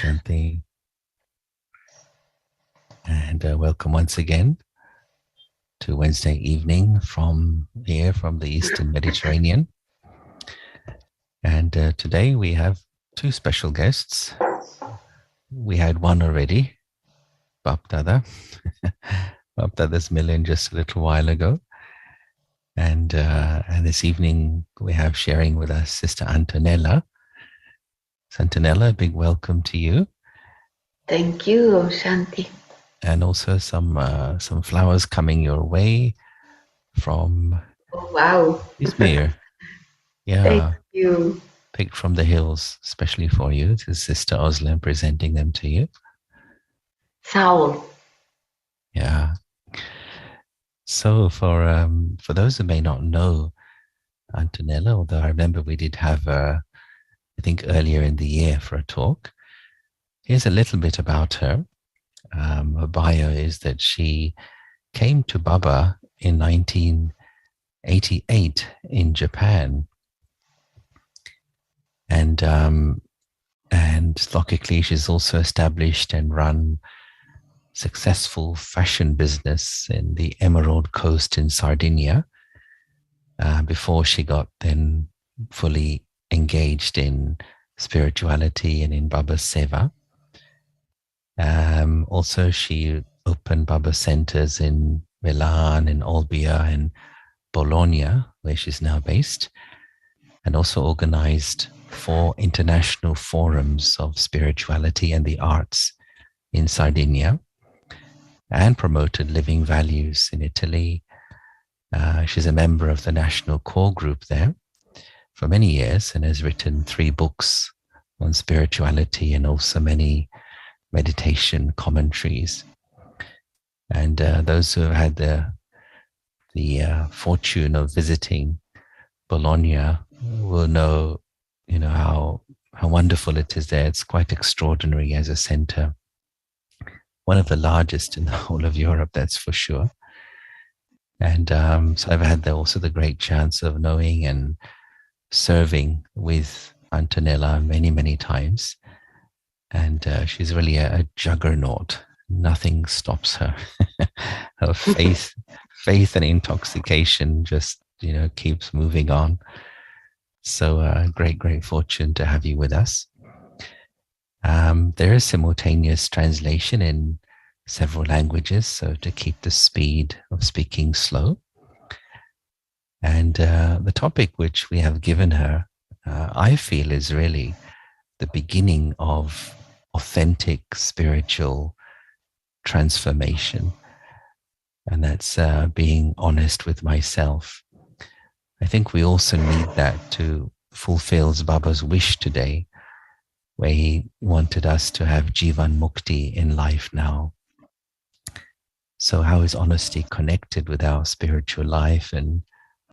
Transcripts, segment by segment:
Shanti, and welcome once again to Wednesday evening from here, from the Eastern Mediterranean. And today we have two special guests. We had one already, Bap Dada, Bap Dada's Million just a little while ago. And this evening we have sharing with us Sister Antonella. Antonella, a big welcome to you. Thank you, Shanti. And also some flowers coming your way from Oh, wow. Izmir. Thank Yeah, you. picked from the hills, especially for you. This is Sister Oslan presenting them to you. Saul. Yeah. So for those who may not know Antonella, although I remember we did have her, I think earlier in the year for a talk. Here's a little bit about her. Her bio is that she came to Baba in 1988 in Japan, and logically she's also established and run successful fashion business in the Emerald Coast in Sardinia before she got then fully engaged in spirituality and in Baba Seva. Also, she opened Baba centers in Milan, in Olbia, and Bologna, where she's now based, and also organized 4 international forums of spirituality and the arts in Sardinia, and promoted living values in Italy. She's a member of the national core group there for many years and has written 3 books on spirituality and also many meditation commentaries. And those who have had the fortune of visiting Bologna will know, how wonderful it is there. It's quite extraordinary as a center. One of the largest in the whole of Europe, that's for sure. And so I've had also the great chance of knowing and serving with Antonella many, many times. And she's really a juggernaut. Nothing stops her. Her faith and intoxication just, keeps moving on. So great fortune to have you with us. There is simultaneous translation in several languages, so to keep the speed of speaking slow. And the topic which we have given her, I feel, is really the beginning of authentic spiritual transformation. And that's being honest with myself. I think we also need that to fulfill Baba's wish today, where he wanted us to have Jivan Mukti in life now. So how is honesty connected with our spiritual life, and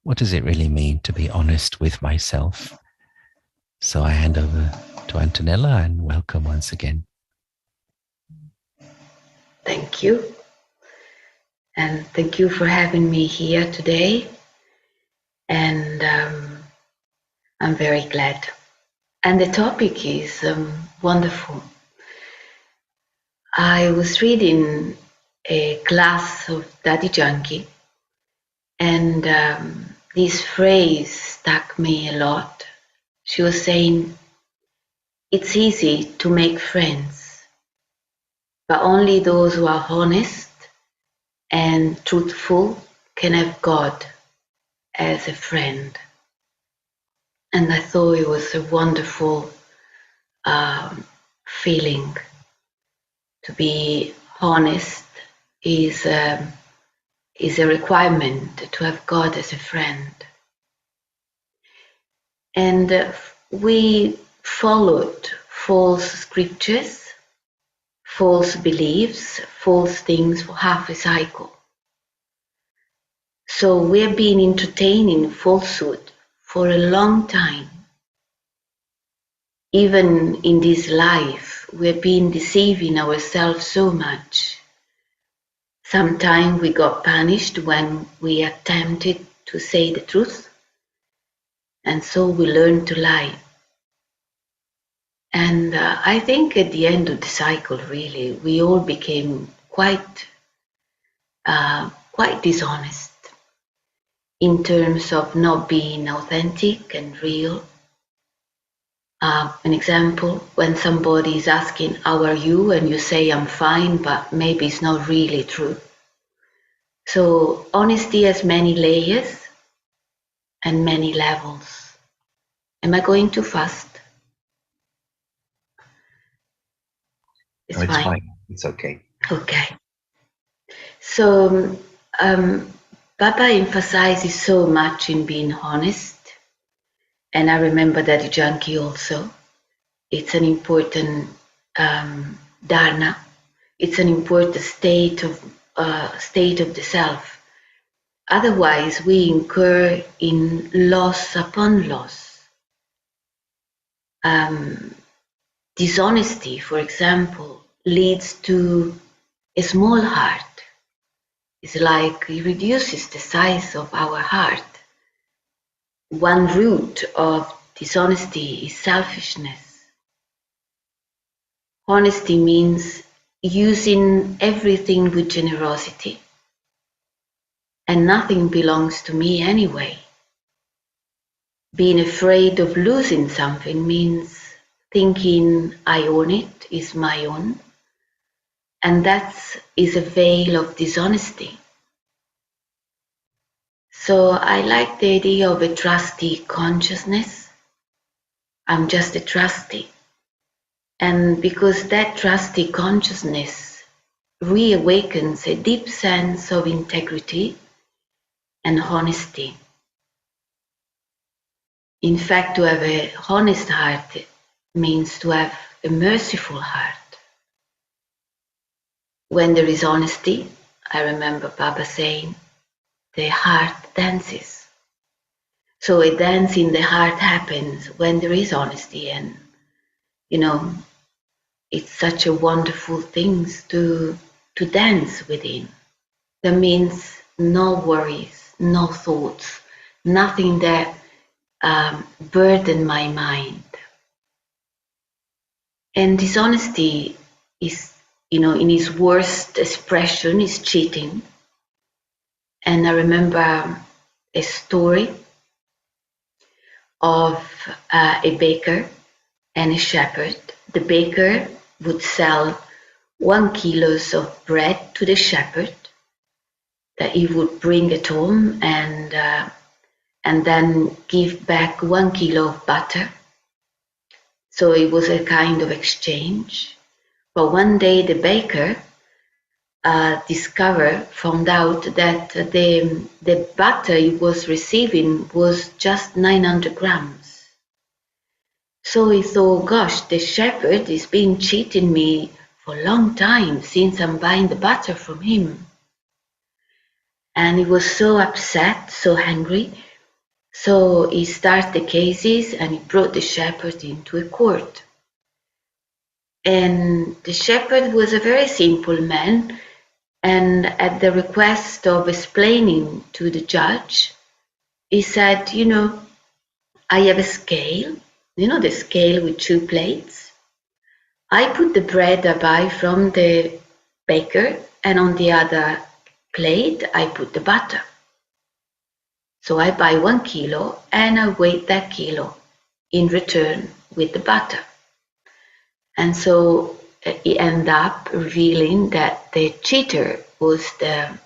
what does it really mean to be honest with myself? So I hand over to Antonella and welcome once again. Thank you. And thank you for having me here today. And I'm very glad. And the topic is wonderful. I was reading a class of Daddy Junkie, and this phrase stuck me a lot. She was saying, it's easy to make friends, but only those who are honest and truthful can have God as a friend. And I thought it was a wonderful feeling. To be honest is a requirement to have God as a friend. And we followed false scriptures, false beliefs, false things for half a cycle. So we have been entertaining falsehood for a long time. Even in this life, we have been deceiving ourselves so much. Sometimes we got punished when we attempted to say the truth, and so we learned to lie. And I think at the end of the cycle, really, we all became quite dishonest in terms of not being authentic and real. An example, when somebody is asking, "How are you?" and you say, "I'm fine," but maybe it's not really true. So honesty has many layers and many levels. Am I going too fast? It's No, it's fine. fine. It's okay. Okay. So Baba emphasizes so much in being honest, and I remember Daddy Junkie also. It's an important dharna. It's an important state of the self. Otherwise, we incur in loss upon loss. Dishonesty, for example, leads to a small heart. It's like it reduces the size of our heart. One root of dishonesty is selfishness. Honesty means using everything with generosity, and nothing belongs to me anyway. Being afraid of losing something means thinking I own it, is my own, and that is a veil of dishonesty. So I like the idea of a trustee consciousness. I'm just a trustee. And because that trustee consciousness reawakens a deep sense of integrity and honesty. In fact, to have a honest heart means to have a merciful heart. When there is honesty, I remember Baba saying, the heart dances. So a dance in the heart happens when there is honesty, and you know, it's such a wonderful thing to dance within. That means no worries, no thoughts, nothing that burden my mind. And dishonesty is, in its worst expression, is cheating. And I remember a story of a baker and a shepherd. The baker would sell 1 kilo of bread to the shepherd that he would bring it home and then give back 1 kilo of butter. So it was a kind of exchange. But one day the baker found out that the butter he was receiving was just 900 grams. So he thought, gosh, the shepherd has been cheating me for a long time since I'm buying the butter from him. And he was so upset, so angry. So he started the cases and he brought the shepherd into a court. And the shepherd was a very simple man, and at the request of explaining to the judge, he said, I have a scale, the scale with 2 plates. I put the bread I buy from the baker, and on the other plate I put the butter. So I buy 1 kilo and I weigh that kilo in return with the butter. And so he ended up revealing that the cheater was the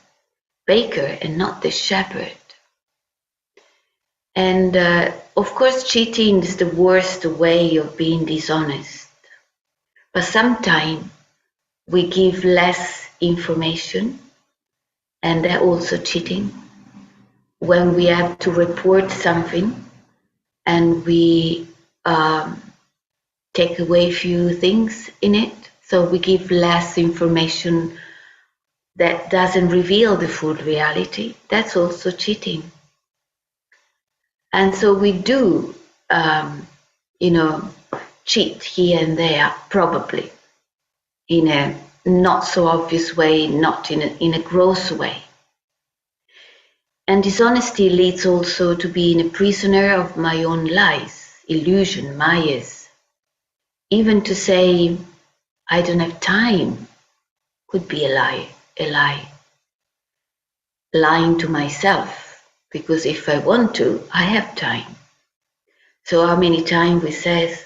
baker and not the shepherd. And of course, cheating is the worst way of being dishonest. But sometimes we give less information, and that also cheating. When we have to report something and we take away a few things in it, so we give less information that doesn't reveal the full reality, that's also cheating. And so we do, cheat here and there, probably, in a not so obvious way, not in a gross way. And dishonesty leads also to being a prisoner of my own lies, illusion, mayas. Even to say, I don't have time, could be a lie, lying to myself, because if I want to, I have time. So how many times we say,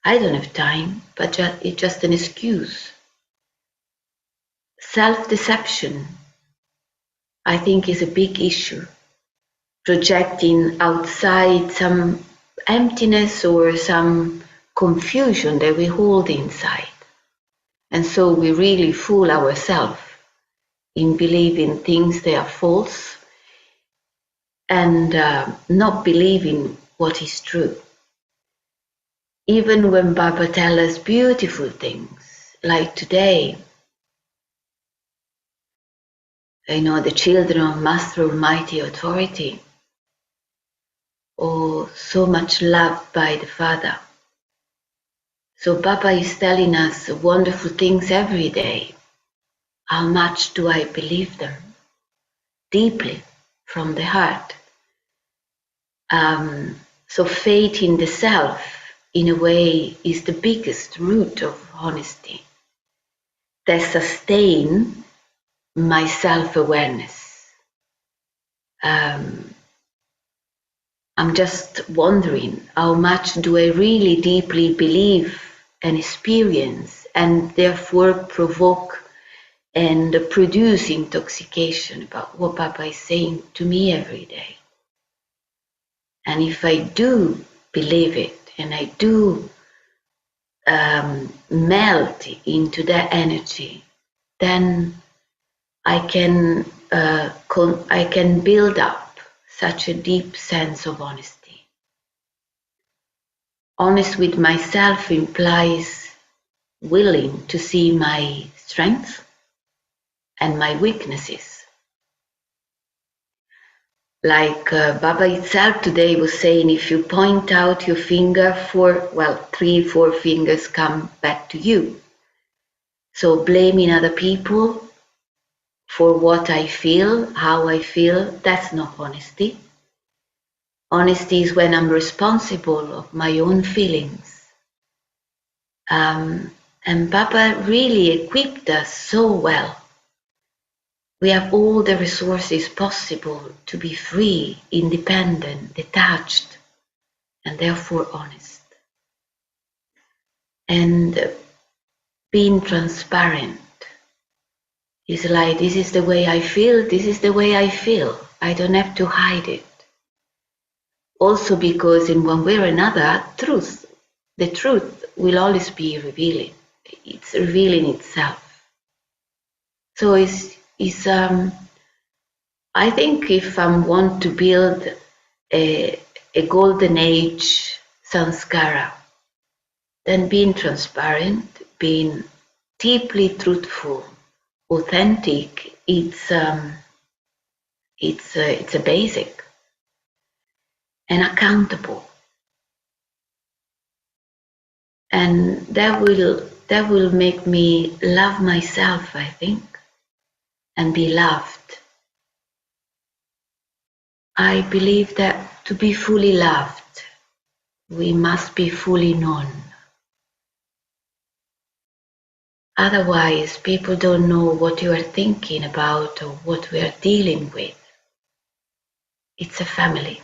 I don't have time, but it's just an excuse. Self-deception, I think, is a big issue. Projecting outside some emptiness or some confusion that we hold inside. And so we really fool ourselves in believing things that are false and not believing what is true. Even when Baba tells us beautiful things, like today, the children of Master Almighty Authority, or so much loved by the Father. So Baba is telling us wonderful things every day. How much do I believe them? Deeply, from the heart. So faith in the self, in a way, is the biggest root of honesty that sustain my self-awareness. I'm just wondering, how much do I really deeply believe and experience, and therefore provoke and produce intoxication about what Baba is saying to me every day. And if I do believe it, and I do melt into that energy, then I can build up such a deep sense of honesty. Honest with myself implies willing to see my strengths and my weaknesses. Like Baba itself today was saying, if you point out your finger, 3, 4 fingers come back to you. So blaming other people for what I feel, how I feel, that's not honesty. Honesty is when I'm responsible of my own feelings. And Baba really equipped us so well. We have all the resources possible to be free, independent, detached, and therefore honest. And being transparent is like, this is the way I feel, this is the way I feel. I don't have to hide it. Also because in one way or another, the truth will always be revealing. It's revealing itself. So I think if I want to build a golden age sanskara, then being transparent, being deeply truthful, authentic, it's a basic, and accountable, and that will make me love myself, I think, and be loved. I believe that to be fully loved, we must be fully known. Otherwise, people don't know what you are thinking about or what we are dealing with. It's a family.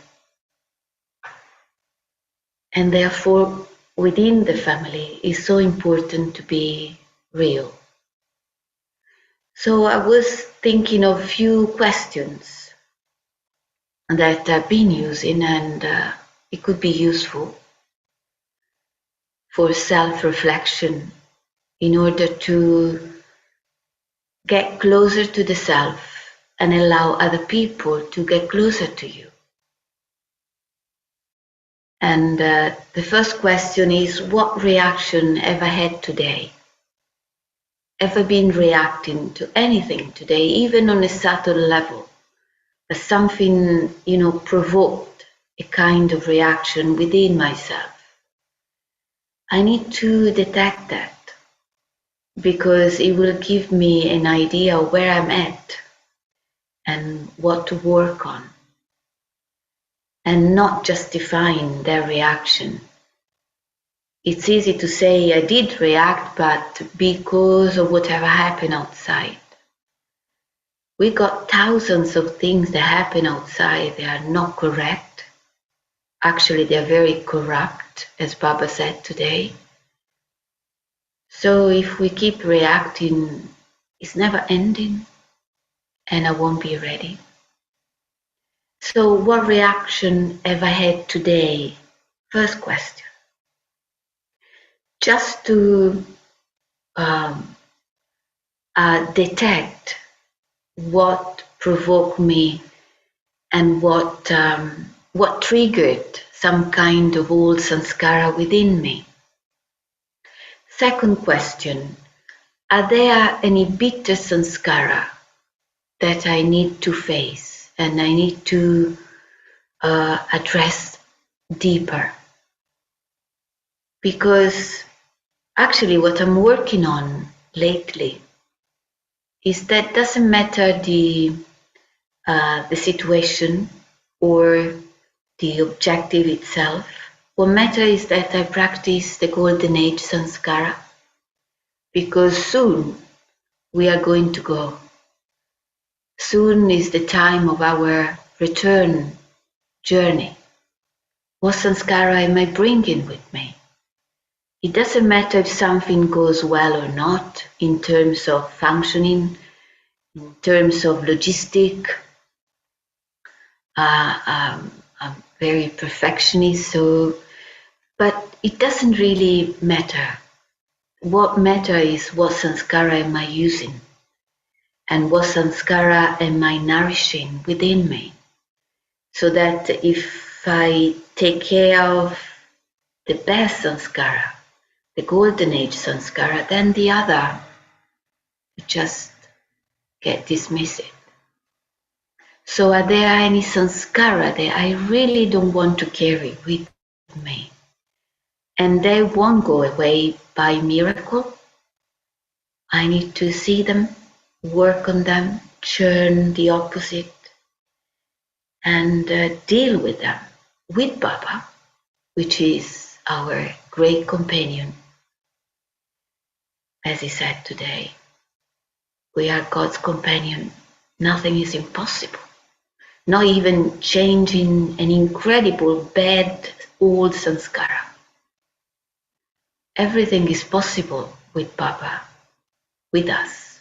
And therefore, within the family, it's so important to be real. So I was thinking of a few questions that I've been using, and it could be useful for self-reflection in order to get closer to the self and allow other people to get closer to you. And the first question is, what reaction have I had today? Have I been reacting to anything today, even on a subtle level? As something, provoked a kind of reaction within myself. I need to detect that, because it will give me an idea of where I'm at and what to work on, and not justifying their reaction, It's easy to say I did react, but because of whatever happened outside. We got thousands of things that happen outside. They are not correct. Actually, they're very corrupt, as Baba said today. So if we keep reacting, it's never ending, and I won't be ready. So what reaction have I had today? First question. Just to um, detect what provoked me and what triggered some kind of old sanskara within me. Second question, are there any bitter sanskara that I need to face and I need to address deeper? Because actually what I'm working on lately is that doesn't matter the situation or the objective itself. What matters is that I practice the Golden Age Sanskara, because soon we are going to go. Soon is the time of our return journey. What sanskara am I bringing with me? It doesn't matter if something goes well or not in terms of functioning, in terms of logistic. I'm very perfectionist, but it doesn't really matter. What matters is what sanskara am I using, and what sanskara am I nourishing within me, so that if I take care of the best sanskara, the golden age sanskara, then the other just get dismissed. So are there any sanskara that I really don't want to carry with me? And they won't go away by miracle. I need to see them, work on them, churn the opposite, and deal with them with Baba, which is our great companion. As he said today, we are God's companion. Nothing is impossible. Not even changing an incredible bad old sanskara. Everything is possible with Baba, with us.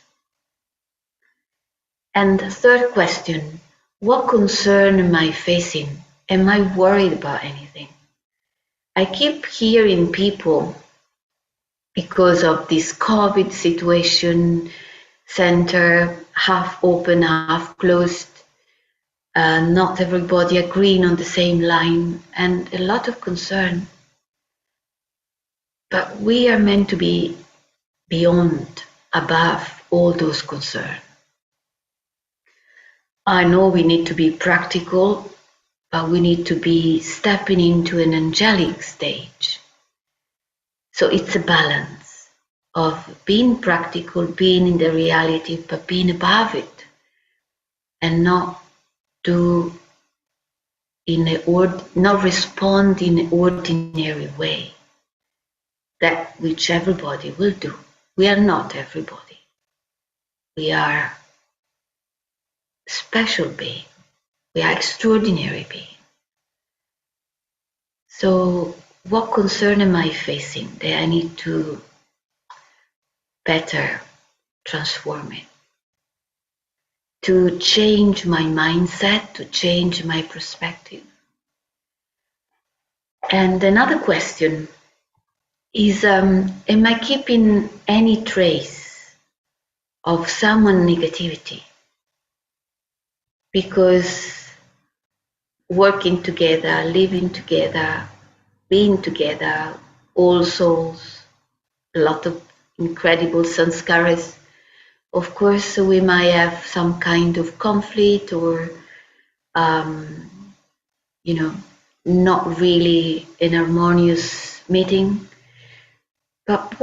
And the third question, what concern am I facing? Am I worried about anything? I keep hearing people, because of this COVID situation, center half open, half closed, not everybody agreeing on the same line, and a lot of concern. But we are meant to be beyond, above all those concerns. I know we need to be practical, but we need to be stepping into an angelic stage. So it's a balance of being practical, being in the reality, but being above it, and not do not respond in an ordinary way, that which everybody will do. We are not everybody. We are special being. We are extraordinary being. So what concern am I facing that I need to better transform it? To change my mindset, to change my perspective. And another question is, am I keeping any trace of someone negativity? Because working together, living together, being together, all souls, a lot of incredible sanskaras. Of course, we might have some kind of conflict or, not really an harmonious meeting. But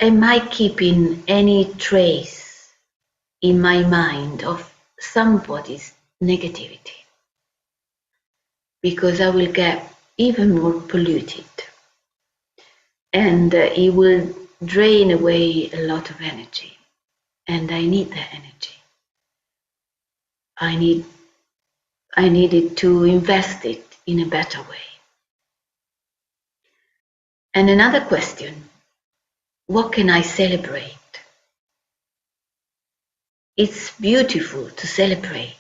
am I keeping any trace in my mind of somebody's negativity? Because I will get even more polluted. and it will drain away a lot of energy, and I need that energy. I needed to invest it in a better way. And another question, what can I celebrate? It's beautiful to celebrate.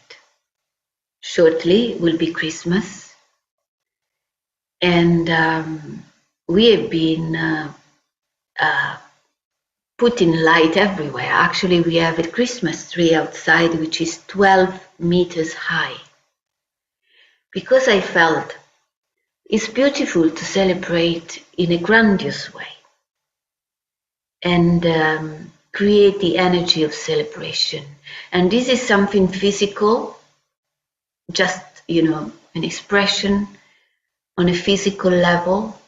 Shortly will be Christmas, and we have been putting light everywhere. Actually, we have a Christmas tree outside which is 12 meters high. Because I felt it's beautiful to celebrate in a grandiose way and create the energy of celebration. And this is something physical, just, an expression on a physical level.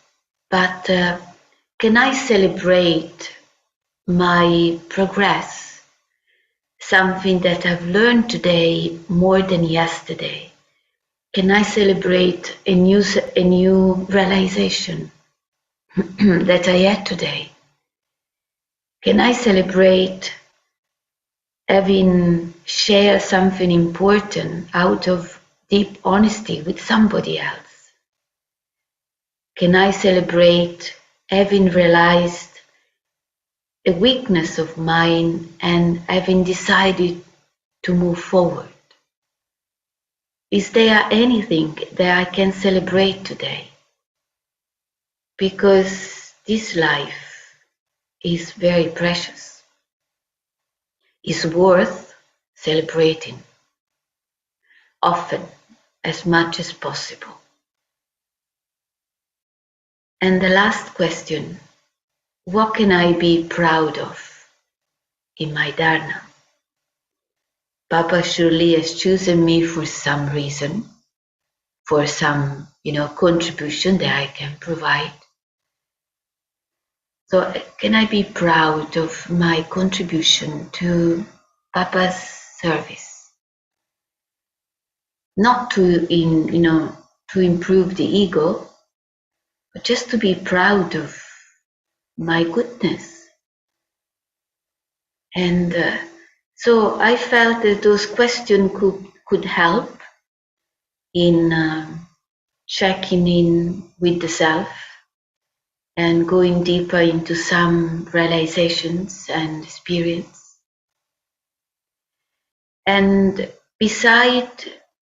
But can I celebrate my progress? Something that I've learned today more than yesterday. Can I celebrate a new realization that I had today? Can I celebrate having shared something important out of deep honesty with somebody else? Can I celebrate having realized a weakness of mine and having decided to move forward? Is there anything that I can celebrate today? Because this life is very precious, is worth celebrating often, as much as possible. And the last question, what can I be proud of in my Dharna? Papa surely has chosen me for some reason, for some, contribution that I can provide. So can I be proud of my contribution to Papa's service? Not to improve the ego, but just to be proud of my goodness. And so I felt that those questions could help in checking in with the self and going deeper into some realizations and experience. And beside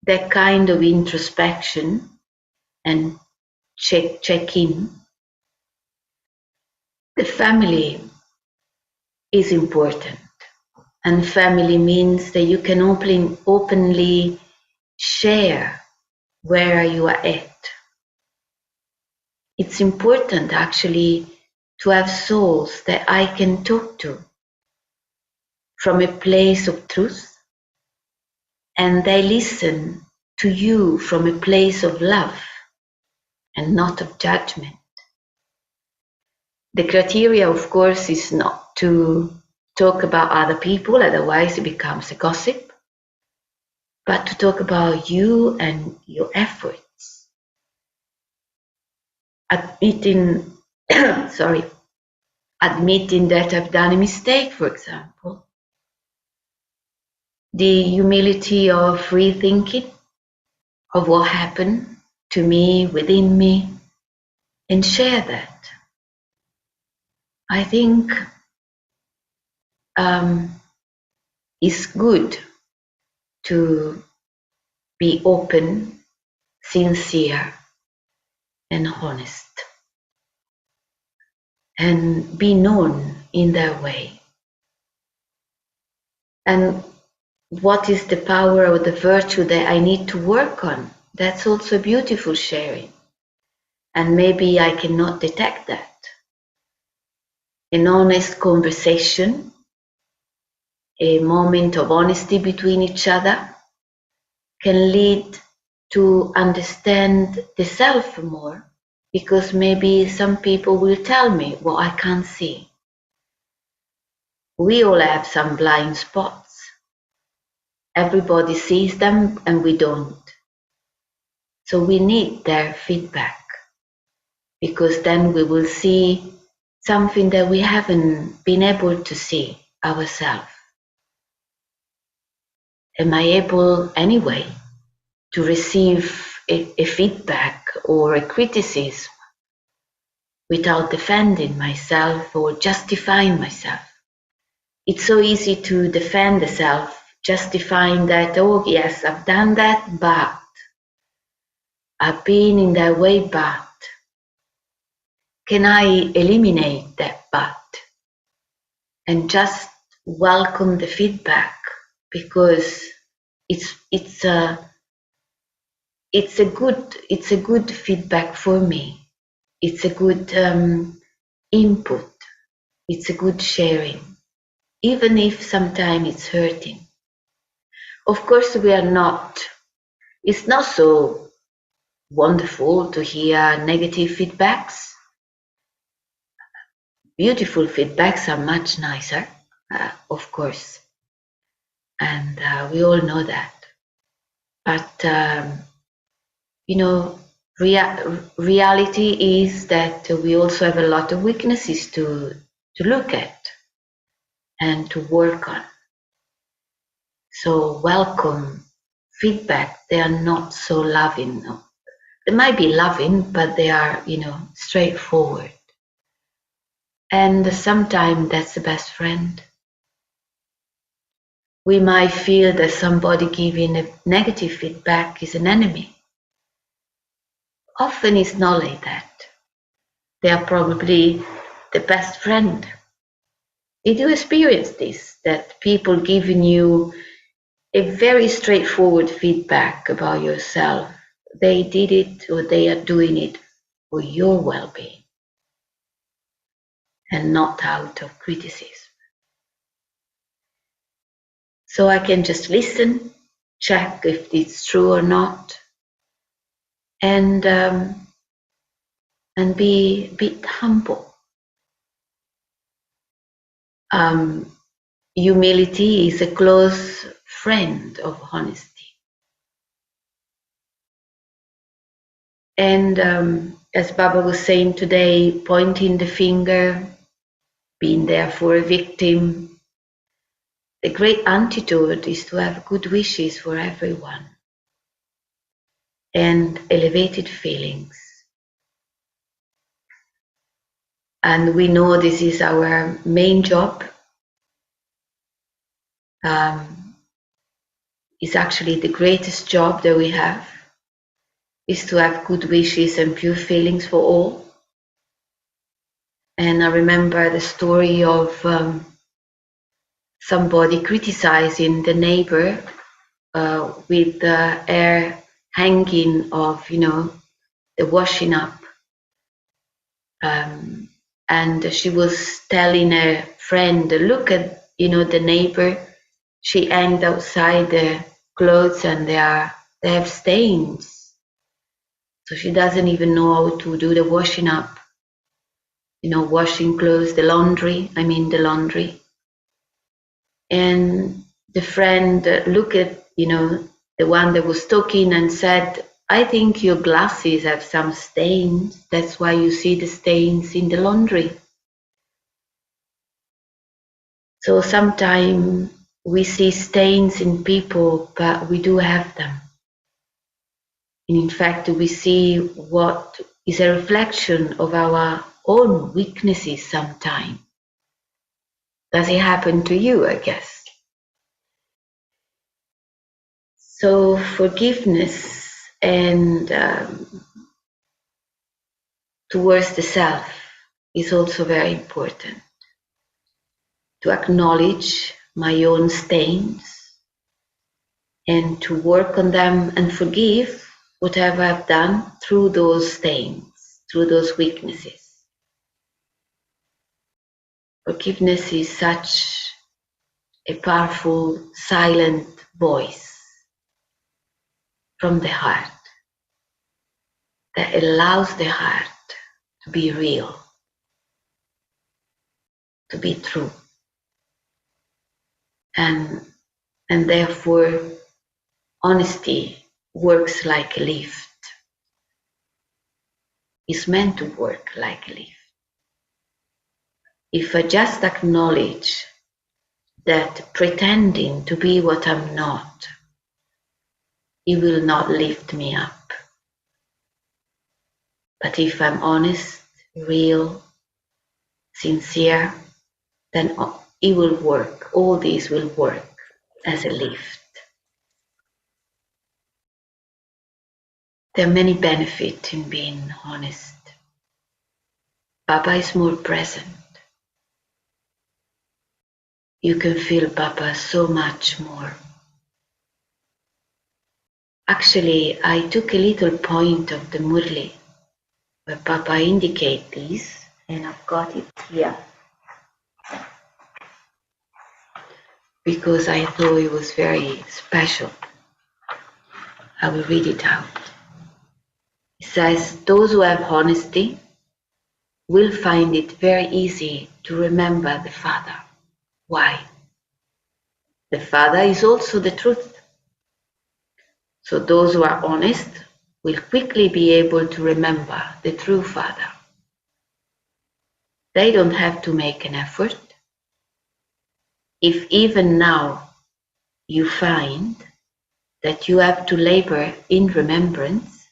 that kind of introspection and check in, the family is important. And family means that you can openly share where you are at. It's important actually to have souls that I can talk to from a place of truth, and they listen to you from a place of love and not of judgment. The criteria, of course, is not to talk about other people, otherwise it becomes a gossip, but to talk about you and your efforts. Admitting, admitting that I've done a mistake, for example. The humility of rethinking of what happened to me, within me, and share that. I think it's good to be open, sincere, and honest, and be known in that way. And what is the power or the virtue that I need to work on? That's also beautiful sharing. And maybe I cannot detect that. An honest conversation, a moment of honesty between each other can lead to understand the self more, because maybe some people will tell me what I can't see. We all have some blind spots. Everybody sees them and we don't. So we need their feedback, because then we will see something that we haven't been able to see ourselves. Am I able anyway to receive a feedback or a criticism without defending myself or justifying myself? It's so easy to defend the self, justifying that, oh yes, I've done that, but I've been in that way, but can I eliminate that but and just welcome the feedback, because it's a it's a good feedback for me. It's a good input. It's a good sharing, even if sometimes it's hurting. Of course, we are not. It's not so wonderful to hear negative feedbacks. Beautiful feedbacks are much nicer, of course, and we all know that. But you know, reality is that we also have a lot of weaknesses to look at and to work on. So welcome feedback. They are not so loving. No. They might be loving, but they are, straightforward. And sometimes that's the best friend. We might feel that somebody giving a negative feedback is an enemy. Often it's not like that. They are probably the best friend. Did you experience this? That people giving you a very straightforward feedback about yourself, they did it or they are doing it for your well-being and not out of criticism. So I can just listen, check if it's true or not, and be a bit humble. Humility is a close friend of honesty. And as Baba was saying today, pointing the finger, being there for a victim, the great antidote is to have good wishes for everyone and elevated feelings. And we know this is our main job. It's actually the greatest job that we have, is to have good wishes and pure feelings for all. And I remember the story of somebody criticizing the neighbor with the hair hanging of, the washing up. And she was telling her friend, look at, the neighbor. She hanged outside the clothes and they have stains. So she doesn't even know how to do the washing up. Washing clothes, the laundry. And the friend looked at, the one that was talking and said, I think your glasses have some stains. That's why you see the stains in the laundry. So sometimes we see stains in people, but we do have them. And in fact, we see what is a reflection of our own weaknesses sometimes. Does it happen to you, I guess? So forgiveness and towards the self is also very important. To acknowledge my own stains and to work on them and forgive whatever I've done through those stains, through those weaknesses. Forgiveness is such a powerful, silent voice from the heart that allows the heart to be real, to be true. And therefore, honesty works like a lift. It's meant to work like a lift. if I just acknowledge that pretending to be what I'm not, it will not lift me up. But if I'm honest, real, sincere, then it will work. All these will work as a lift. There are many benefits in being honest. Baba is more present. You can feel Baba so much more. Actually, I took a little point of the Murli where Baba indicates this, and I've got it here because I thought it was very special. I will read it out. It says, those who have honesty will find it very easy to remember the Father. Why? The Father is also the truth. So those who are honest will quickly be able to remember the true Father. They don't have to make an effort. If even now you find that you have to labor in remembrance,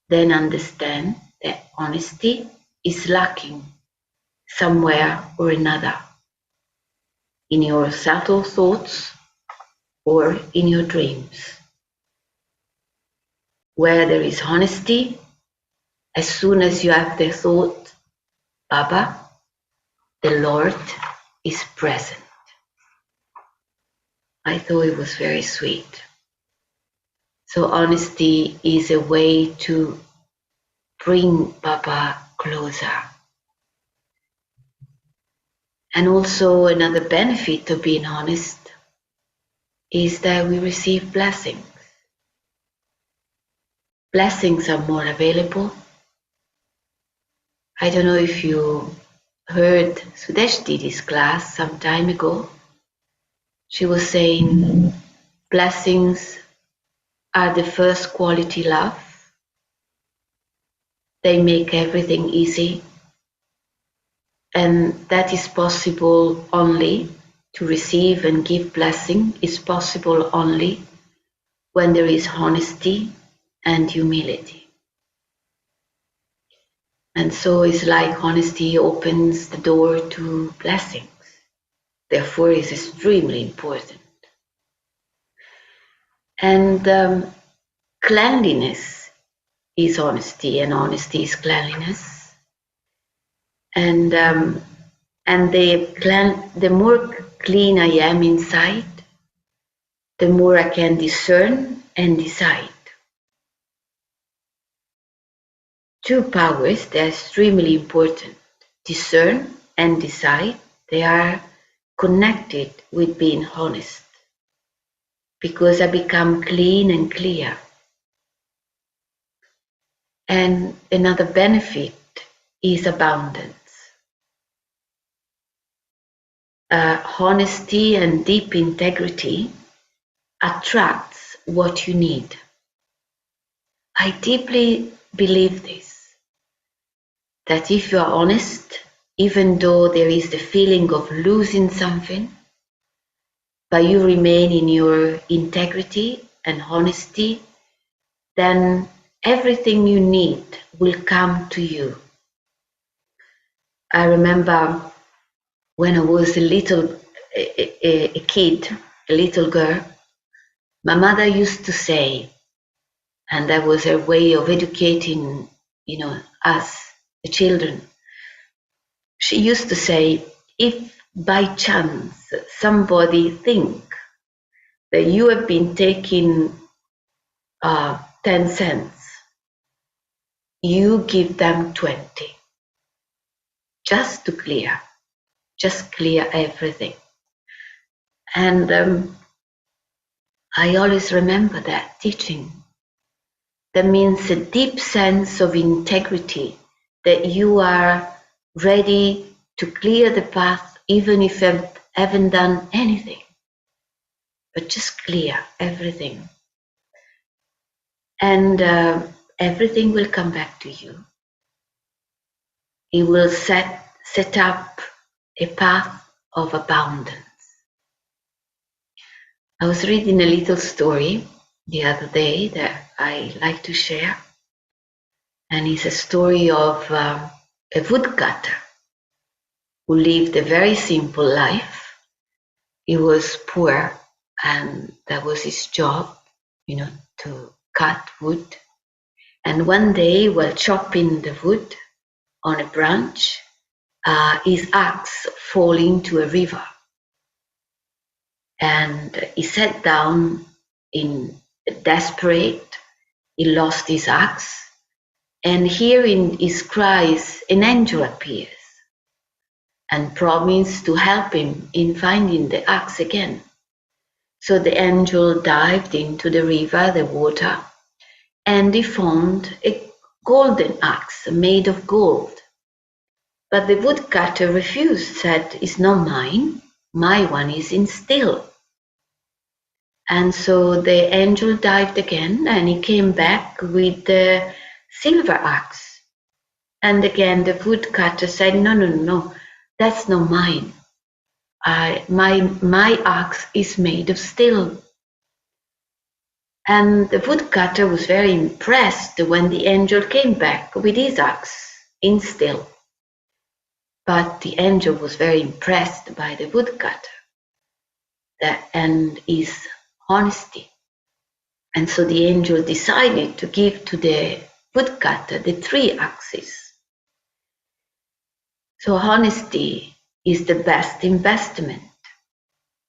then understand that honesty is lacking somewhere or another, in your subtle thoughts or in your dreams. Where there is honesty, as soon as you have the thought, Baba, the Lord is present. I thought it was very sweet. So honesty is a way to bring Baba closer. And also another benefit of being honest is that we receive blessings. Blessings are more available. I don't know if you heard Sudesh Didi's class some time ago. She was saying blessings are the first quality love. They make everything easy. And that is possible only to receive and give blessing is possible only when there is honesty and humility. And so it's like honesty opens the door to blessings. Therefore, it's extremely important. And cleanliness is honesty, and honesty is cleanliness. And the more clean I am inside, the more I can discern and decide. Two powers, they're extremely important. Discern and decide, they are connected with being honest. Because I become clean and clear. And another benefit is abundance. Honesty and deep integrity attracts what you need. I deeply believe this, that if you are honest, even though there is the feeling of losing something, but you remain in your integrity and honesty, then everything you need will come to you. I remember when I was a kid, a little girl, my mother used to say, and that was her way of educating, us, the children. She used to say, if by chance somebody think that you have been taking 10 cents, you give them 20, just to clear everything. And I always remember that teaching. That means a deep sense of integrity, that you are ready to clear the path even if you haven't done anything, but just clear everything. And everything will come back to you. It will set set up a path of abundance. I was reading a little story the other day that I like to share, and it's a story of a woodcutter who lived a very simple life. He was poor, and that was his job, to cut wood. And one day, while chopping the wood on a branch, his axe fell into a river, and he sat down in desperate. He lost his axe, and hearing his cries, an angel appears and promised to help him in finding the axe again. So the angel dived into the river, the water, and he found a golden axe made of gold. But the woodcutter refused, said, "It's not mine. My one is in steel." And so the angel dived again, and he came back with the silver axe. And again the woodcutter said, "No, no, no, that's not mine. My axe is made of steel." And the woodcutter was very impressed when the angel came back with his axe in steel. But the angel was very impressed by the woodcutter and his honesty. And so the angel decided to give to the woodcutter the three axes. So honesty is the best investment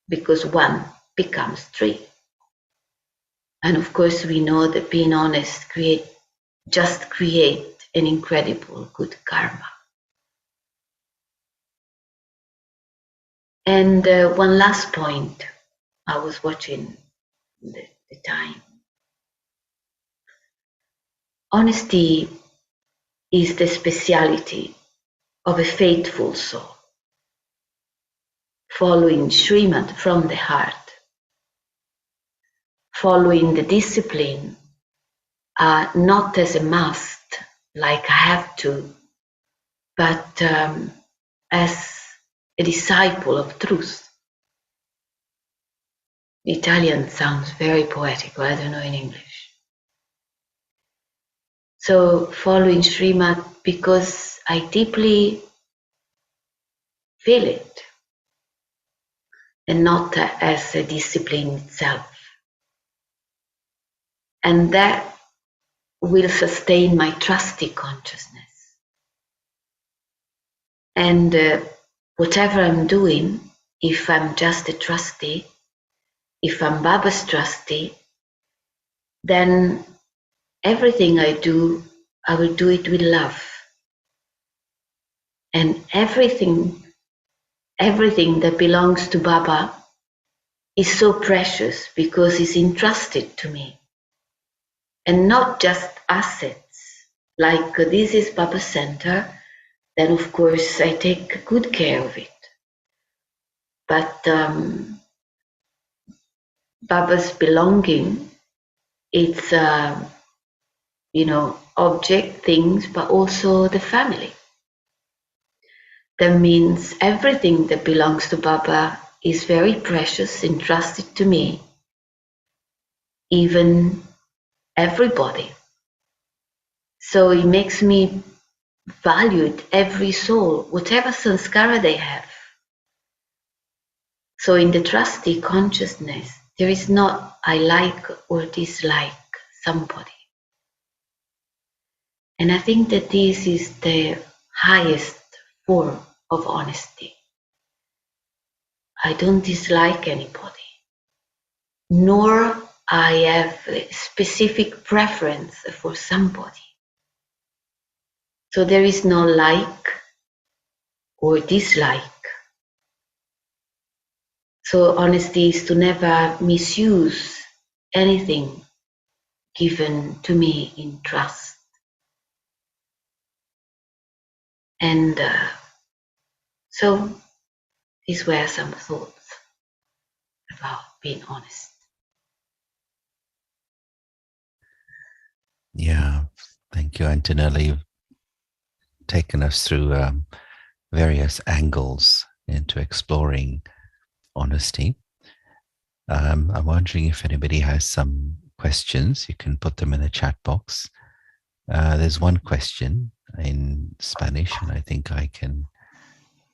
because one becomes three. And of course, we know that being honest create an incredible good karma. And one last point, I was watching the time. Honesty is the speciality of a faithful soul, following Srimad from the heart, following the discipline, not as a must, like I have to, but as a disciple of truth. The Italian sounds very poetic, but I don't know in English. So following Srimad because I deeply feel it and not as a discipline itself. And that will sustain my trusty consciousness. And whatever I'm doing, if I'm just a trustee, if I'm Baba's trustee, then everything I do, I will do it with love. And everything that belongs to Baba is so precious because it's entrusted to me. And not just assets, like this is Baba's center, then of course I take good care of it. But Baba's belonging, it's object, things, but also the family. That means everything that belongs to Baba is very precious, entrusted to me, even everybody. So it makes me valued every soul, whatever sanskara they have. So in the trustee consciousness, there is not I like or dislike somebody. And I think that this is the highest form of honesty. I don't dislike anybody, nor I have a specific preference for somebody. So there is no like or dislike. So honesty is to never misuse anything given to me in trust. And so these were some thoughts about being honest. Yeah, thank you, Antonella. You've taken us through various angles into exploring honesty. I'm wondering if anybody has some questions. You can put them in the chat box. There's one question in Spanish, and I think I can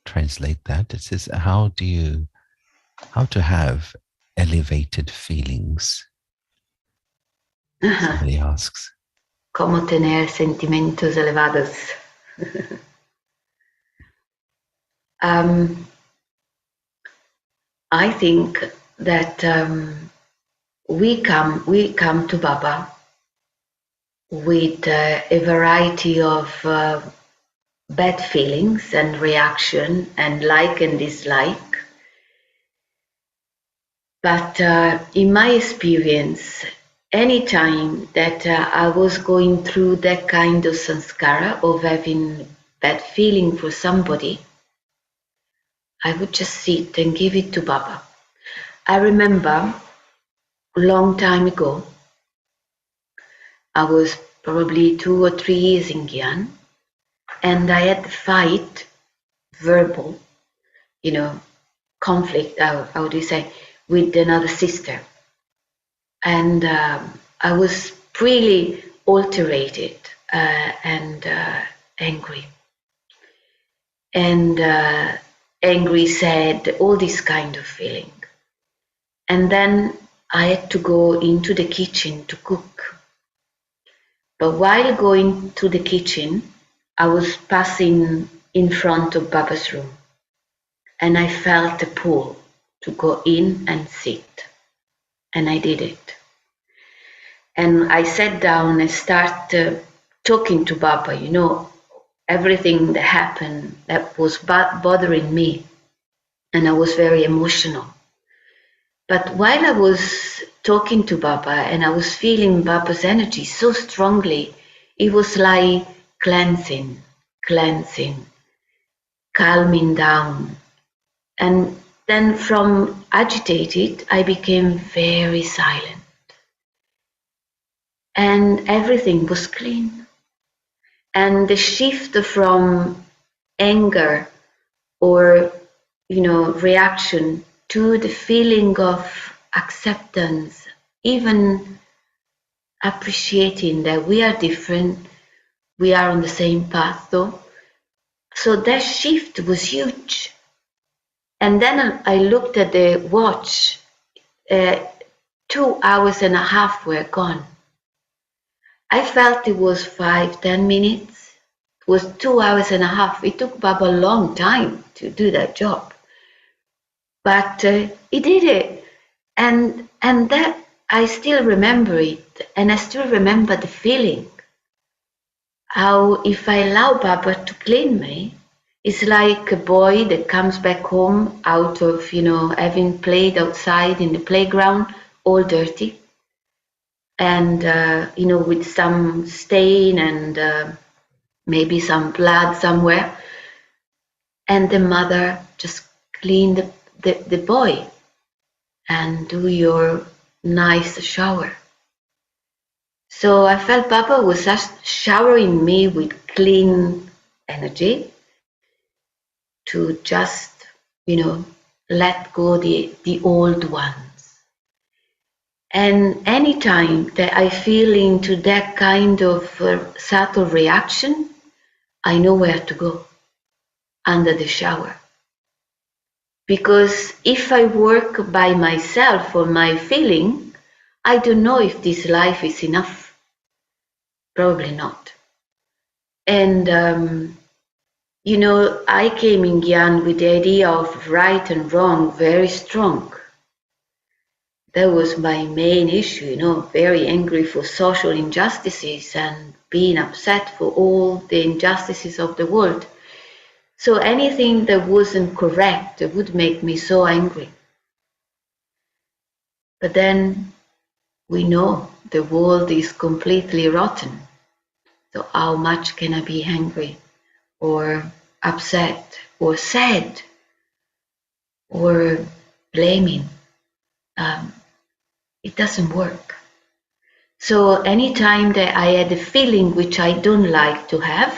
translate that. It says, how to have elevated feelings? Somebody asks. ¿Cómo tener sentimientos elevados? I think that we come to Baba with a variety of bad feelings and reaction and like and dislike. But in my experience, any time that I was going through that kind of sanskara of having bad feeling for somebody, I would just sit and give it to Baba. I remember a long time ago, I was probably 2 or 3 years in Gyan, and I had a fight, verbal, conflict, how do you say, with another sister. And I was really alterated and angry. And angry, sad, all this kind of feeling. And then I had to go into the kitchen to cook. But while going to the kitchen, I was passing in front of Baba's room. And I felt a pull to go in and sit. And I did it. And I sat down and started talking to Baba, everything that happened that was bothering me. And I was very emotional. But while I was talking to Baba and I was feeling Baba's energy so strongly, it was like cleansing, calming down. And then from agitated, I became very silent. And everything was clean. And the shift from anger or, reaction to the feeling of acceptance, even appreciating that we are different, we are on the same path though. So that shift was huge. And then I looked at the watch, 2 hours and a half were gone. I felt it was 5-10 minutes. It was 2 hours and a half. It took Baba a long time to do that job. But he did it. And that I still remember it. And I still remember the feeling. How if I allow Baba to clean me, it's like a boy that comes back home out of, having played outside in the playground, all dirty. And, with some stain and maybe some blood somewhere. And the mother just clean the boy and do your nice shower. So I felt Papa was just showering me with clean energy to just, let go the old ones. And anytime that I feel into that kind of subtle reaction, I know where to go, under the shower. Because if I work by myself on my feeling, I don't know if this life is enough. Probably not. And, I came in Gyan with the idea of right and wrong very strong. That was my main issue, very angry for social injustices and being upset for all the injustices of the world. So anything that wasn't correct would make me so angry. But then we know the world is completely rotten. So how much can I be angry or upset or sad or blaming? It doesn't work. So anytime that I had a feeling which I don't like to have,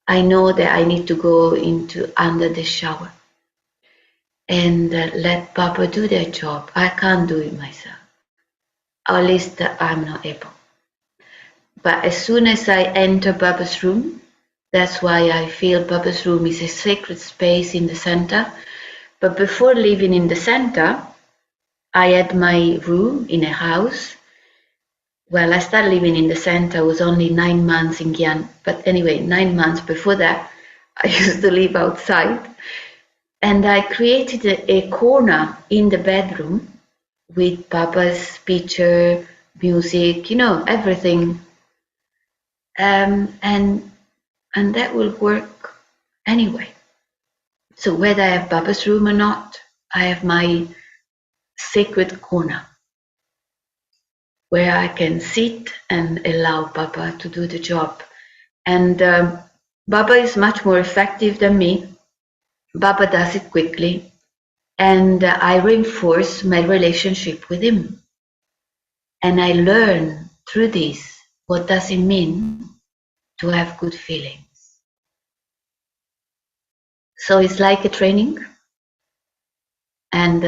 I know that I need to go into under the shower and let Papa do their job. I can't do it myself. Or at least I'm not able. But as soon as I enter Papa's room, that's why I feel Papa's room is a sacred space in the center. But before living in the center, I had my room in a house. Well, I started living in the center. I was only 9 months in Gyan. But anyway, 9 months before that, I used to live outside. And I created a corner in the bedroom with Papa's picture, music, everything. And that will work anyway. So whether I have Papa's room or not, I have my sacred corner where I can sit and allow Papa to do the job. And Papa is much more effective than me. Papa does it quickly, and I reinforce my relationship with him. And I learn through this what does it mean to have good feelings. So it's like a training, and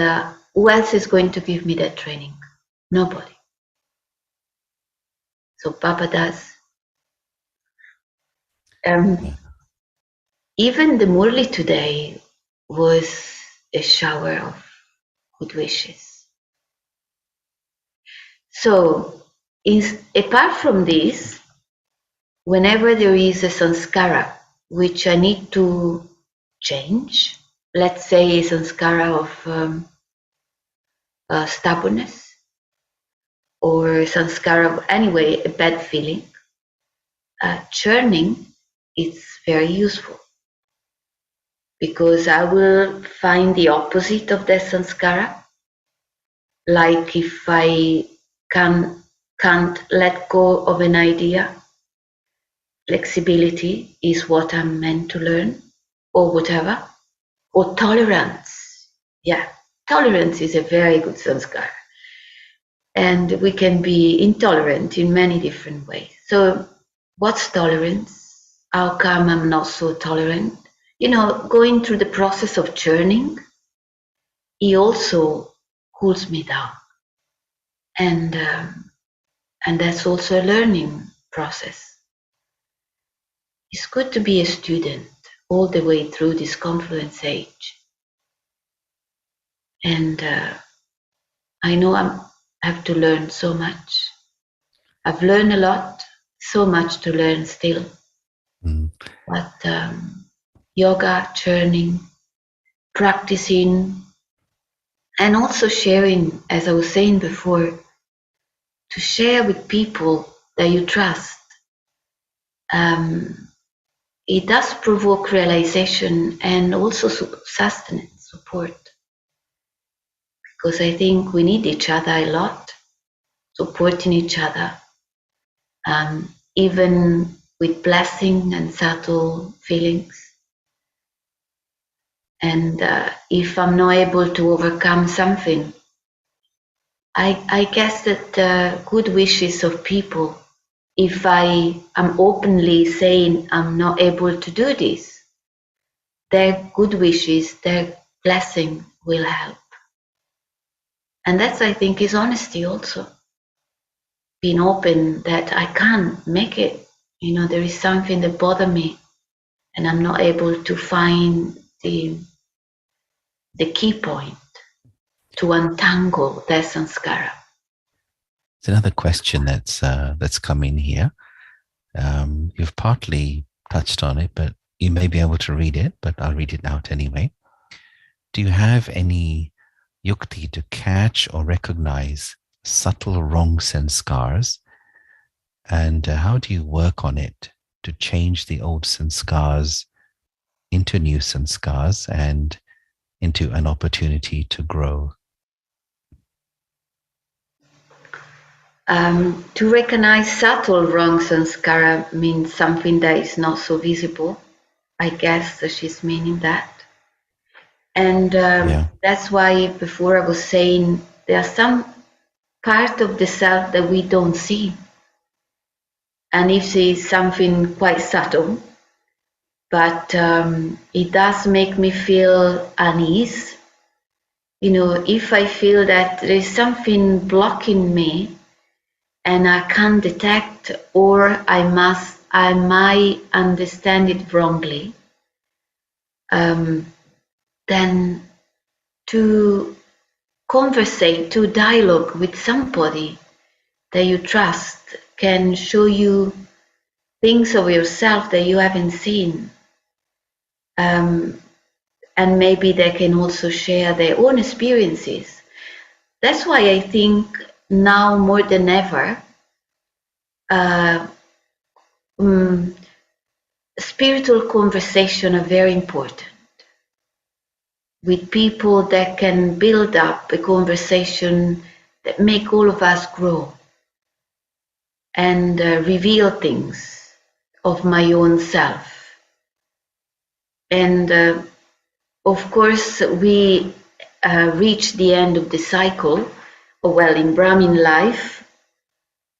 who else is going to give me that training? Nobody. So Papa does. Yeah. Even the Murli today was a shower of good wishes. So apart from this, whenever there is a sanskara which I need to change, let's say a sanskara of stubbornness or sanskara of anyway a bad feeling, churning is very useful because I will find the opposite of that sanskara. Like if I can't let go of an idea, flexibility is what I'm meant to learn, or whatever, or tolerance. Yeah, tolerance is a very good sanskara. And we can be intolerant in many different ways. So, what's tolerance? How come I'm not so tolerant? Going through the process of churning, he also cools me down. And that's also a learning process. It's good to be a student all the way through this confluence age. And I know I have to learn so much. I've learned a lot, so much to learn still. Mm. But yoga, churning, practicing, and also sharing, as I was saying before, to share with people that you trust. It does provoke realization and also sustenance, support. Because I think we need each other a lot, supporting each other, even with blessing and subtle feelings. And if I'm not able to overcome something, I guess that good wishes of people, if I am openly saying I'm not able to do this, their good wishes, their blessing will help. And that's, I think, is honesty also. Being open that I can't make it. There is something that bothers me and I'm not able to find the key point to untangle that sanskara. It's another question that's come in here. You've partly touched on it, but you may be able to read it, but I'll read it out anyway. Do you have any yukti to catch or recognize subtle wrong sanskars? And how do you work on it to change the old sanskars into new sanskars and into an opportunity to grow? To recognize subtle wrong sanskara means something that is not so visible. I guess that she's meaning that. And Yeah. that's why before I was saying there are some part of the self that we don't see. And if it's something quite subtle, but it does make me feel unease. If I feel that there is something blocking me and I can't detect, or I might understand it wrongly, then to conversate, to dialogue with somebody that you trust can show you things of yourself that you haven't seen. And maybe they can also share their own experiences. That's why I think now more than ever, uh, um, spiritual conversation are very important with people that can build up a conversation that make all of us grow and reveal things of my own self. And of course, we reach the end of the cycle. Well, in Brahmin life,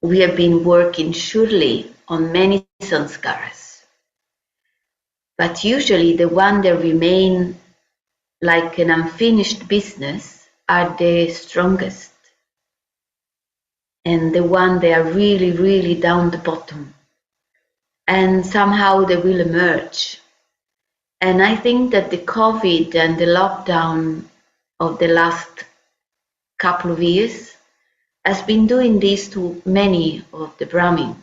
we have been working surely on many sanskaras, but usually the one that remain like an unfinished business are the strongest and the one they are really, really down the bottom. And somehow they will emerge. And I think that the COVID and the lockdown of the last couple of years has been doing this to many of the Brahmins.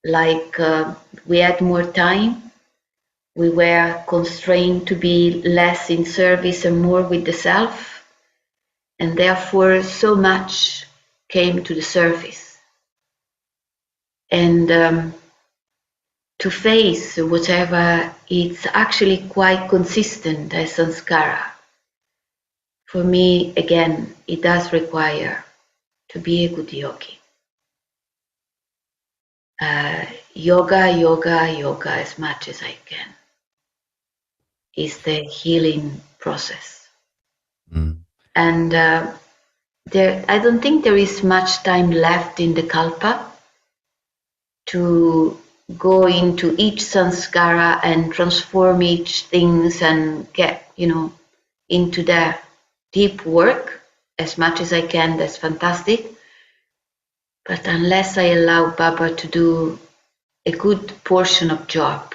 Like we had more time, we were constrained to be less in service and more with the self, and therefore so much came to the surface. And to face whatever, it's actually quite consistent as sanskara. For me, again, it does require to be a good yogi. Yoga as much as I can is the healing process. Mm. And I don't think there is much time left in the kalpa to go into each sanskara and transform each things and get, into the deep work as much as I can. That's fantastic. But unless I allow Baba to do a good portion of job,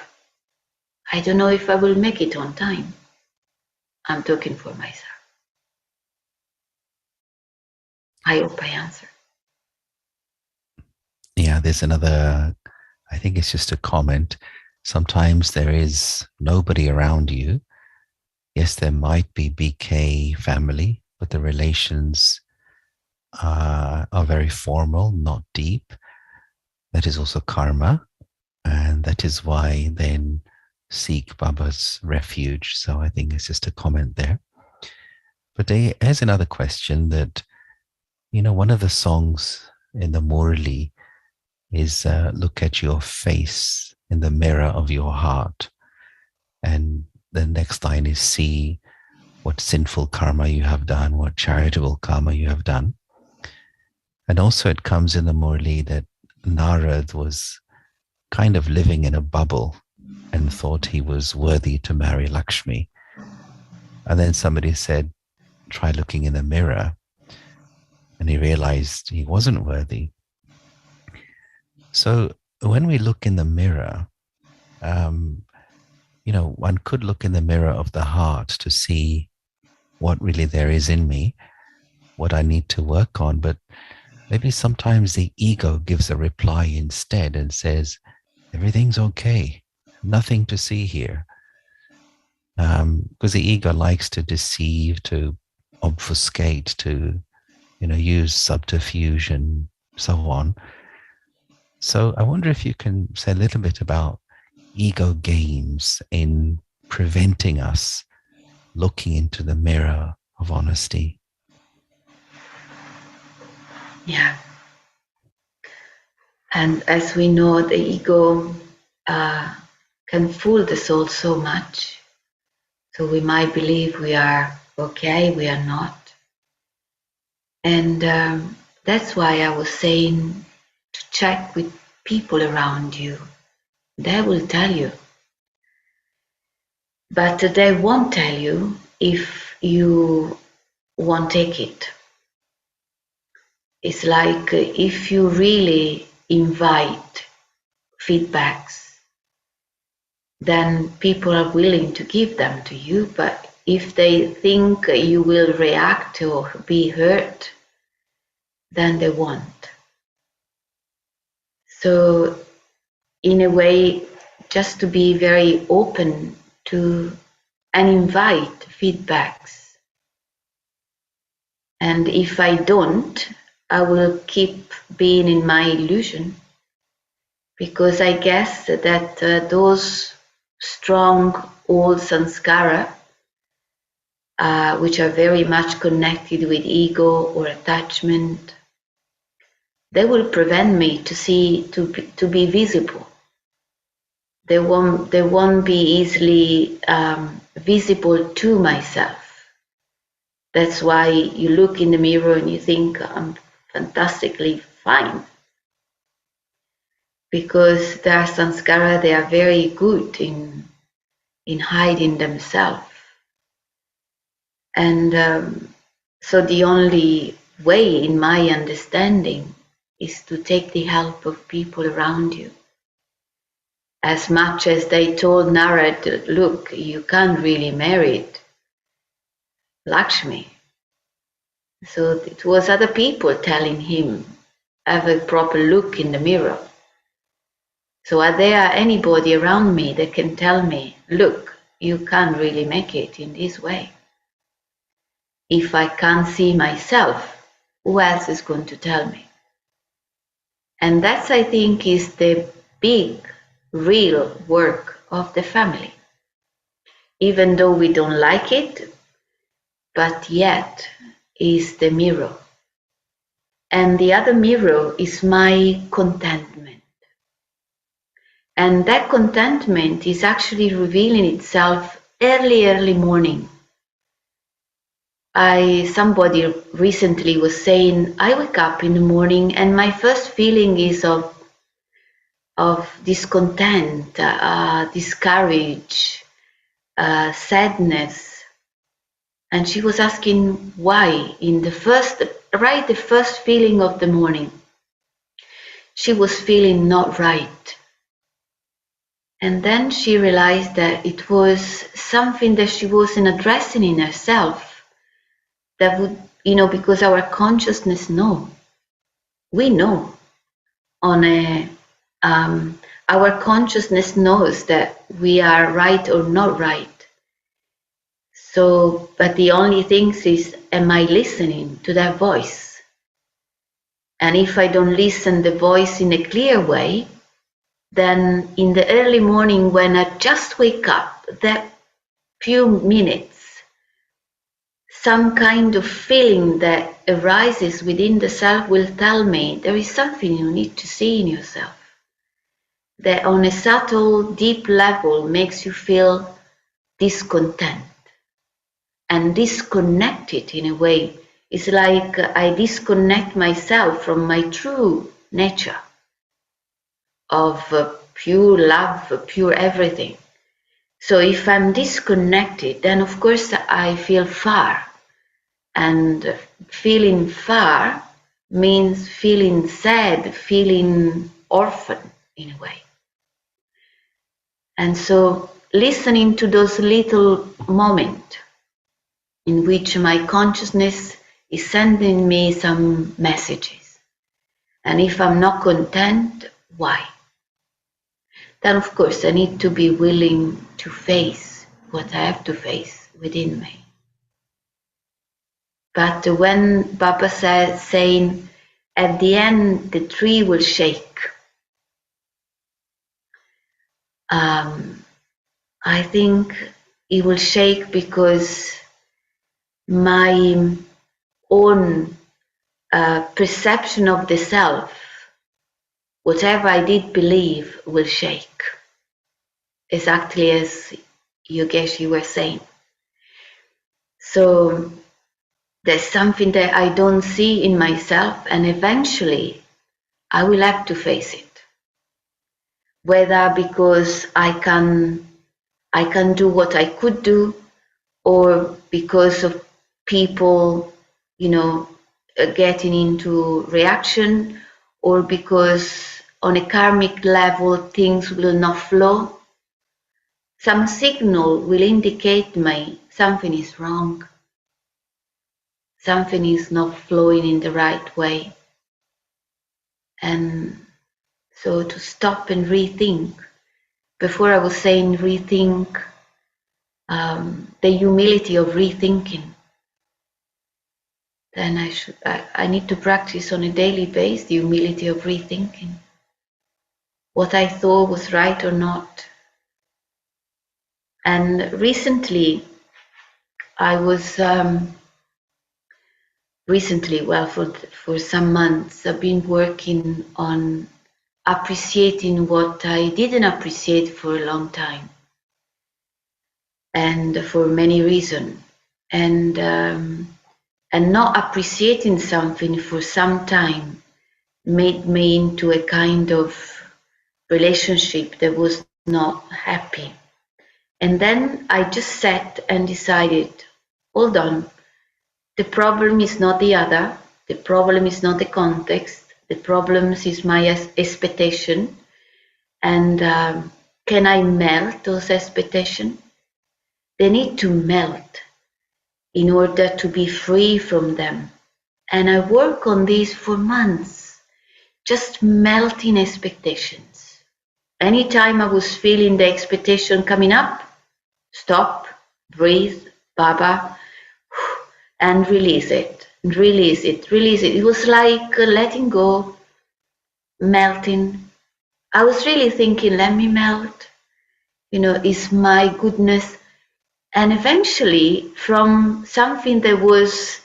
I don't know if I will make it on time. I'm talking for myself. I hope I answer. Yeah, there's another, I think it's just a comment. Sometimes there is nobody around you. Yes, there might be BK family, but the relations are very formal, not deep. That is also karma. And that is why then seek Baba's refuge. So I think it's just a comment there. But there's another question that, one of the songs in the Murli is look at your face in the mirror of your heart. And the next line is see what sinful karma you have done, what charitable karma you have done. And also it comes in the Murli that Narad was kind of living in a bubble and thought he was worthy to marry Lakshmi. And then somebody said, try looking in the mirror. And he realized he wasn't worthy. So when we look in the mirror, one could look in the mirror of the heart to see what really there is in me, what I need to work on. But maybe sometimes the ego gives a reply instead and says, everything's okay, nothing to see here. Because the ego likes to deceive, to obfuscate, to use subterfuge and so on. So I wonder if you can say a little bit about ego games in preventing us looking into the mirror of honesty. Yeah. And as we know, the ego can fool the soul so much. So we might believe we are okay, we are not. And that's why I was saying to check with people around you. They will tell you. but they won't tell you if you won't take it. It's like if you really invite feedbacks, then people are willing to give them to you. But if they think you will react or be hurt, then they won't. So, in a way, just to be very open to and invite feedbacks. And if I don't, I will keep being in my illusion, because I guess that those strong old sanskara, which are very much connected with ego or attachment, they will prevent me to be visible. They won't be easily visible to myself. That's why you look in the mirror and you think, I'm fantastically fine. Because their sanskara, they are very good in hiding themselves. And so the only way, in my understanding, is to take the help of people around you. As much as they told Narad, look, you can't really marry Lakshmi. So it was other people telling him, have a proper look in the mirror. So are there anybody around me that can tell me, look, you can't really make it in this way? If I can't see myself, who else is going to tell me? And that's, I think, is the big, real work of the family. Even though we don't like it, but yet is the mirror. And the other mirror is my contentment. And that contentment is actually revealing itself early morning. Somebody recently was saying, I wake up in the morning and my first feeling is of discontent, discourage, sadness. And she was asking why in the first feeling of the morning, she was feeling not right. And then she realized that it was something that she wasn't addressing in herself that would, because our consciousness we know on our consciousness knows that we are right or not right. So, but the only thing is, am I listening to that voice? And if I don't listen the voice in a clear way, then in the early morning when I just wake up, that few minutes, some kind of feeling that arises within the self will tell me there is something you need to see in yourself. That on a subtle, deep level makes you feel discontent and disconnected in a way. It's like I disconnect myself from my true nature of pure love, pure everything. So if I'm disconnected, then of course I feel far. And feeling far means feeling sad, feeling orphan in a way. And so listening to those little moments in which my consciousness is sending me some messages. And if I'm not content, why? Then of course I need to be willing to face what I have to face within me. But when Baba saying, at the end the tree will shake, I think it will shake because my own perception of the self, whatever I did believe, will shake. Exactly as Yogesh, you were saying. So there's something that I don't see in myself, and eventually I will have to face it. Whether because I can I can't do what I could do, or because of people, you know, getting into reaction, or because on a karmic level things will not flow. Some signal will indicate me something is wrong, something is not flowing in the right way. And so to stop and rethink. Before I was saying rethink, the humility of rethinking. Then I need to practice on a daily basis the humility of rethinking what I thought was right or not. And recently, I was well, for some months, I've been working on appreciating what I didn't appreciate for a long time, and for many reasons. And not appreciating something for some time made me into a kind of relationship that was not happy. And then I just sat and decided, hold on, the problem is not the other, the problem is not the context, the problem is my expectation. And can I melt those expectations? They need to melt in order to be free from them. And I work on this for months, just melting expectations. Anytime I was feeling the expectation coming up, stop, breathe, Baba, and release it, release it, release it. It was like letting go, melting. I was really thinking, let me melt, is my goodness. And eventually, from something that was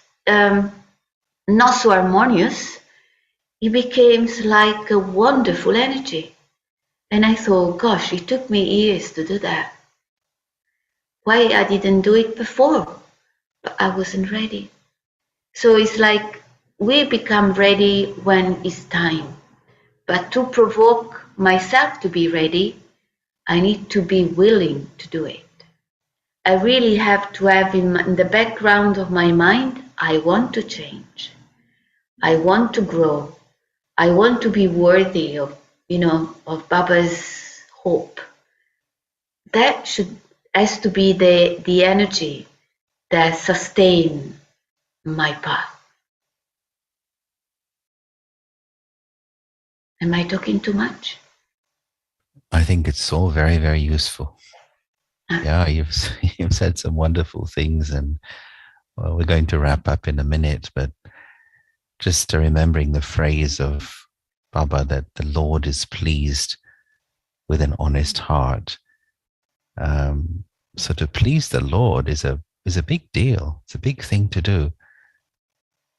not so harmonious, it became like a wonderful energy. And I thought, gosh, it took me years to do that. Why I didn't do it before? But I wasn't ready. So it's like we become ready when it's time. But to provoke myself to be ready, I need to be willing to do it. I really have to have in the background of my mind, I want to change. I want to grow. I want to be worthy of Baba's hope. That has to be the energy that sustain my path. Am I talking too much? I think it's all very, very useful. Ah, Yeah, you've said some wonderful things, and well, we're going to wrap up in a minute, but just remembering the phrase of Baba that the Lord is pleased with an honest heart. Um, so to please the Lord is a big deal. It's a big thing to do.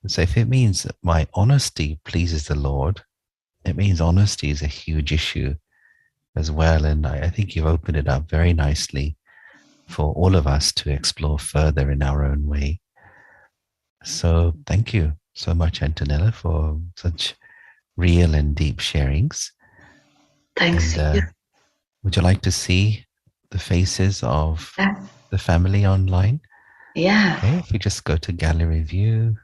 So if it means that my honesty pleases the Lord, it means honesty is a huge issue as well. And I think you've opened it up very nicely for all of us to explore further in our own way. So thank you so much, Antonella, for such real and deep sharings. thanks And to you. would you like to see the faces of Yeah. the family online? Yeah. Okay, if we just go to gallery view,